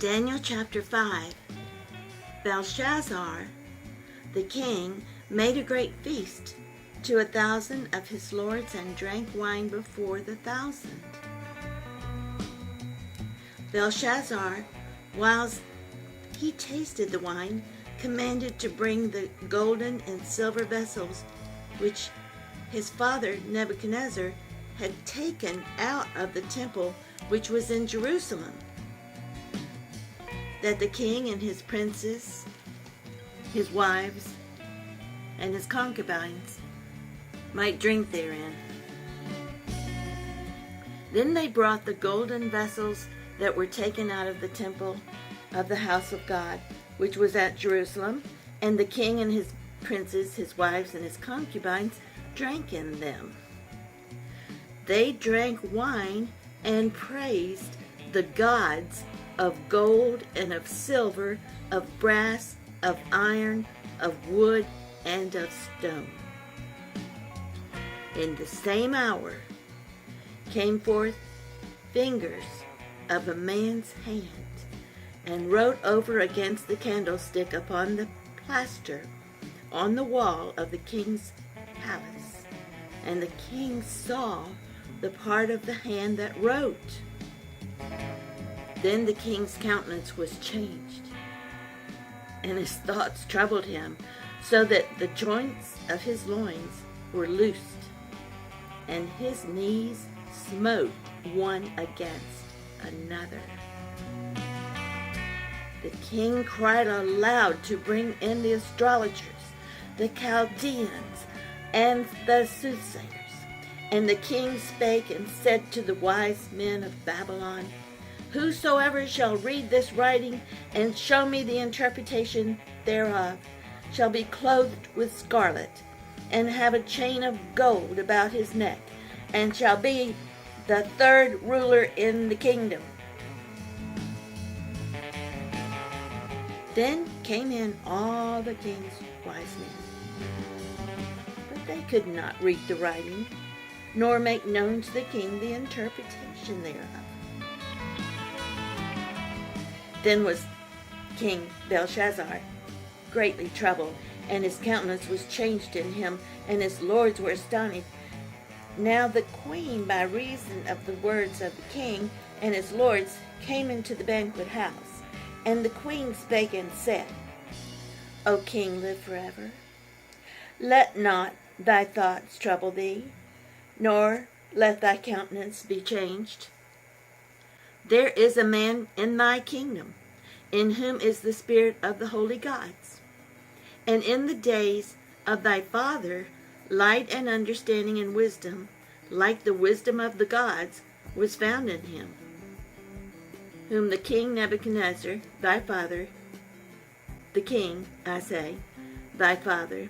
Daniel chapter 5. Belshazzar, the king, made a great feast to 1,000 of his lords and drank wine before the 1,000. Belshazzar, whilst he tasted the wine, commanded to bring the golden and silver vessels which his father Nebuchadnezzar had taken out of the temple which was in Jerusalem, that the king and his princes, his wives, and his concubines might drink therein. Then they brought the golden vessels that were taken out of the temple of the house of God, which was at Jerusalem, and the king and his princes, his wives, and his concubines drank in them. They drank wine and praised the gods of gold and of silver, of brass, of iron, of wood, and of stone. In the same hour came forth fingers of a man's hand, and wrote over against the candlestick upon the plaster on the wall of the king's palace. And the king saw the part of the hand that wrote. Then the king's countenance was changed, and his thoughts troubled him, so that the joints of his loins were loosed, and his knees smote one against another. The king cried aloud to bring in the astrologers, the Chaldeans, and the soothsayers. And the king spake and said to the wise men of Babylon, Whosoever shall read this writing and show me the interpretation thereof shall be clothed with scarlet, and have a chain of gold about his neck, and shall be the third ruler in the kingdom. Then came in all the king's wise men, but they could not read the writing, nor make known to the king the interpretation thereof. Then was King Belshazzar greatly troubled, and his countenance was changed in him, and his lords were astonished. Now the queen, by reason of the words of the king and his lords, came into the banquet house. And the queen spake and said, O king, live forever. Let not thy thoughts trouble thee, nor let thy countenance be changed. There is a man in thy kingdom, in whom is the spirit of the holy gods. And in the days of thy father, light and understanding and wisdom, like the wisdom of the gods, was found in him, whom the king Nebuchadnezzar, thy father, the king, I say, thy father,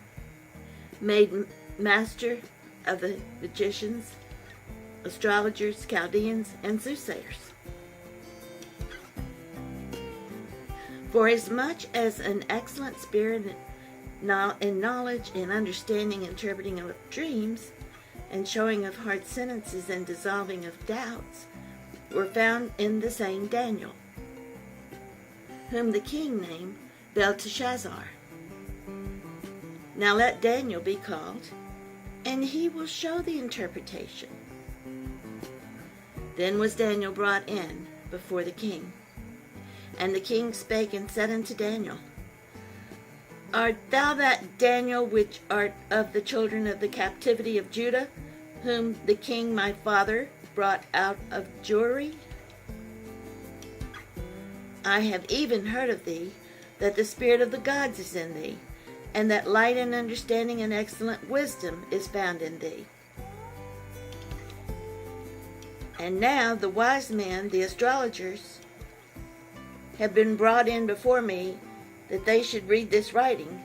made master of the magicians, astrologers, Chaldeans, and soothsayers. For as much as an excellent spirit in knowledge, in understanding, interpreting of dreams, and showing of hard sentences, and dissolving of doubts, were found in the same Daniel, whom the king named Belteshazzar. Now let Daniel be called, and he will show the interpretation. Then was Daniel brought in before the king. And the king spake and said unto Daniel, Art thou that Daniel which art of the children of the captivity of Judah, whom the king my father brought out of Jewry? I have even heard of thee, that the spirit of the gods is in thee, and that light and understanding and excellent wisdom is found in thee. And now the wise men, the astrologers, have been brought in before me, that they should read this writing,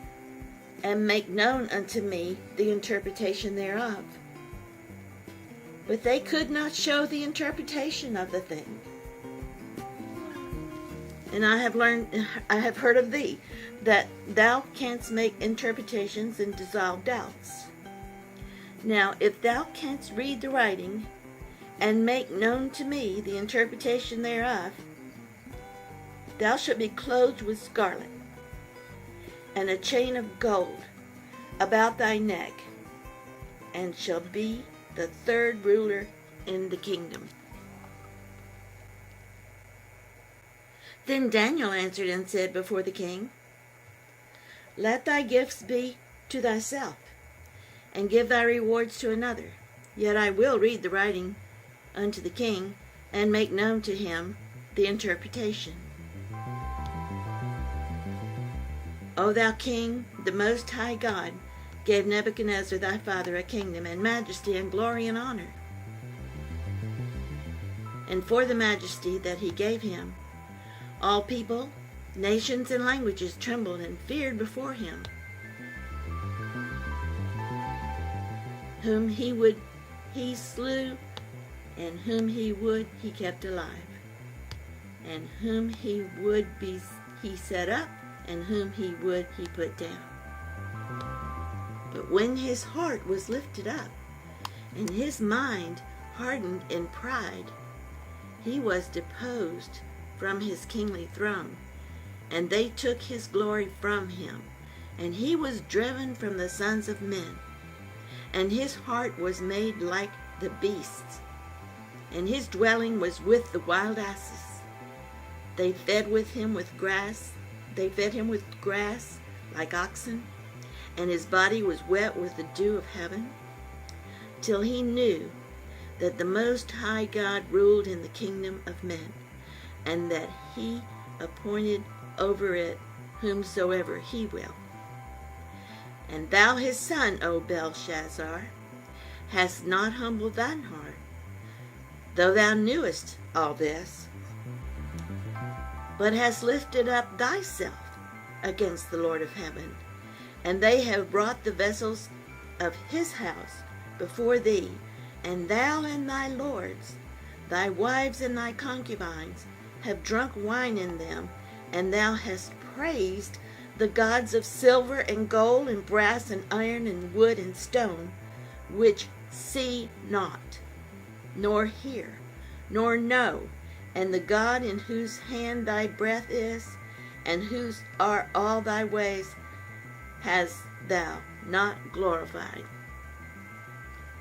and make known unto me the interpretation thereof. But they could not show the interpretation of the thing. And I have heard of thee, that thou canst make interpretations and dissolve doubts. Now, if thou canst read the writing, and make known to me the interpretation thereof, Thou shalt be clothed with scarlet, and a chain of gold about thy neck, and shall be the third ruler in the kingdom. Then Daniel answered and said before the king, Let thy gifts be to thyself, and give thy rewards to another. Yet I will read the writing unto the king, and make known to him the interpretation. O thou king, the most high God gave Nebuchadnezzar thy father a kingdom, and majesty, and glory, and honor. And for the majesty that he gave him, all people, nations, and languages trembled and feared before him. Whom he would, he slew, and whom he would, he kept alive. And whom he would be, he set up, and whom he would, he put down. But when his heart was lifted up, and his mind hardened in pride, he was deposed from his kingly throne, and they took his glory from him, and he was driven from the sons of men, and his heart was made like the beasts, and his dwelling was with the wild asses. They fed him with grass like oxen, and his body was wet with the dew of heaven, till he knew that the Most High God ruled in the kingdom of men, and that he appointed over it whomsoever he will. And thou his son, O Belshazzar, hast not humbled thine heart, though thou knewest all this, but hast lifted up thyself against the Lord of heaven, and they have brought the vessels of his house before thee, and thou and thy lords, thy wives and thy concubines, have drunk wine in them, and thou hast praised the gods of silver and gold and brass and iron and wood and stone, which see not, nor hear, nor know, and the God in whose hand thy breath is, and whose are all thy ways, hast thou not glorified.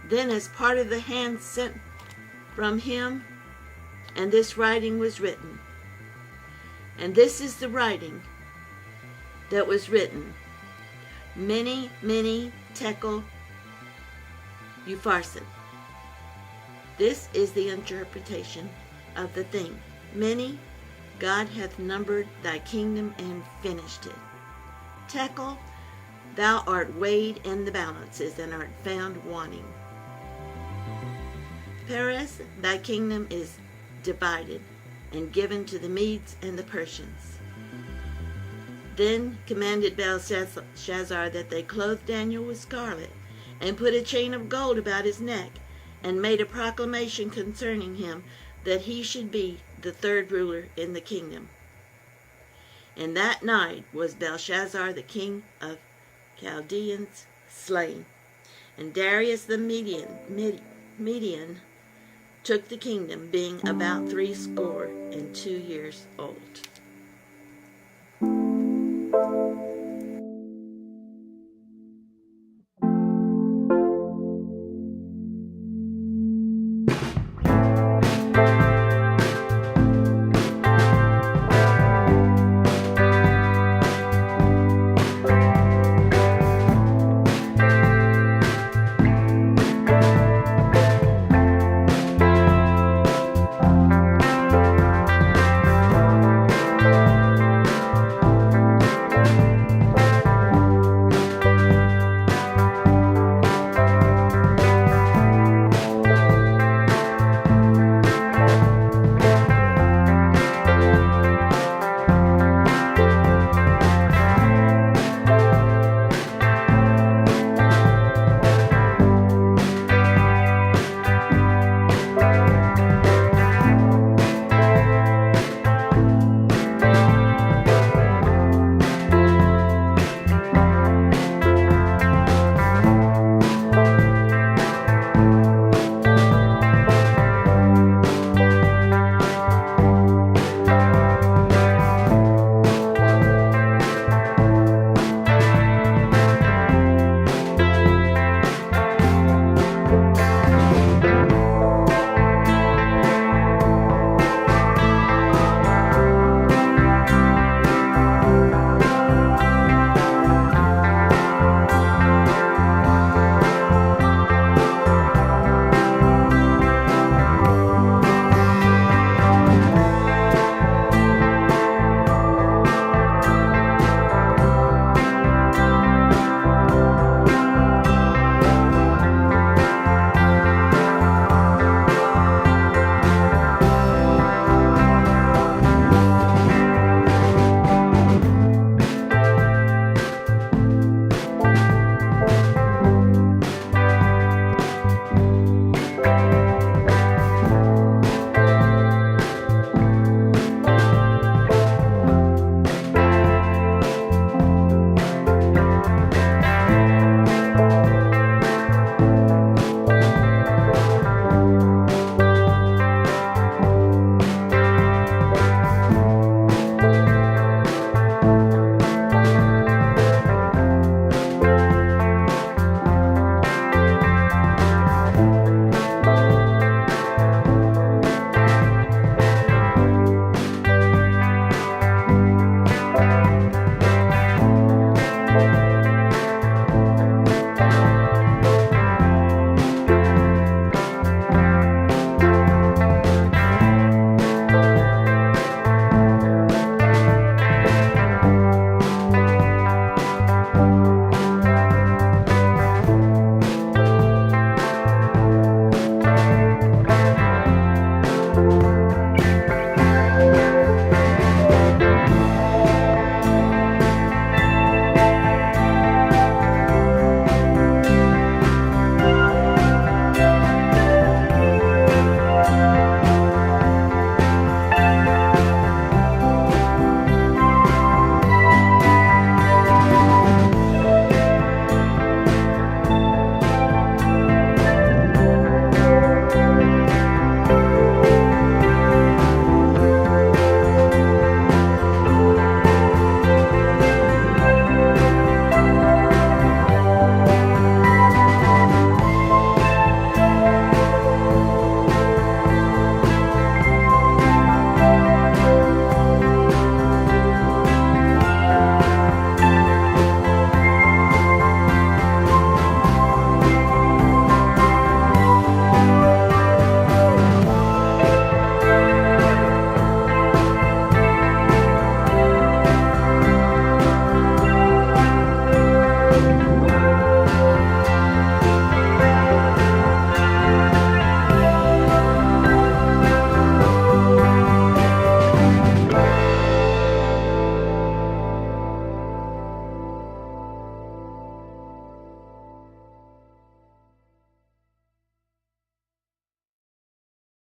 Then as part of the hand sent from him, and this writing was written. And this is the writing that was written. Many tekel upharsin. This is the interpretation of the thing. Many, God hath numbered thy kingdom and finished it. Tekel, thou art weighed in the balances and art found wanting. Peres, thy kingdom is divided and given to the Medes and the Persians. Then commanded Belshazzar that they clothe Daniel with scarlet, and put a chain of gold about his neck, and made a proclamation concerning him, that he should be the third ruler in the kingdom. And that night was Belshazzar the king of Chaldeans slain, and Darius the Median took the kingdom, being about 62 years old.